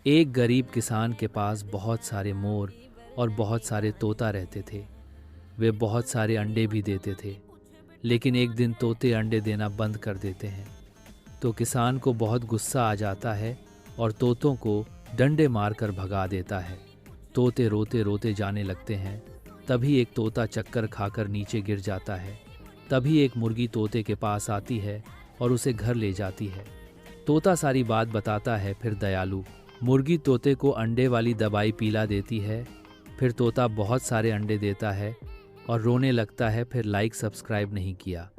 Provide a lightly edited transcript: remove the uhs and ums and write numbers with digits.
एक गरीब किसान के पास बहुत सारे मोर और बहुत सारे तोता रहते थे। वे बहुत सारे अंडे भी देते थे, लेकिन एक दिन तोते अंडे देना बंद कर देते हैं। तो किसान को बहुत गुस्सा आ जाता है और तोतों को डंडे मारकर भगा देता है। तोते रोते रोते जाने लगते हैं। तभी एक तोता चक्कर खाकर नीचे गिर जाता है। तभी एक मुर्गी तोते के पास आती है और उसे घर ले जाती है। तोता सारी बात बताता है। फिर दयालु मुर्गी तोते को अंडे वाली दवाई पिला देती है। फिर तोता बहुत सारे अंडे देता है और रोने लगता है। फिर लाइक सब्सक्राइब नहीं किया।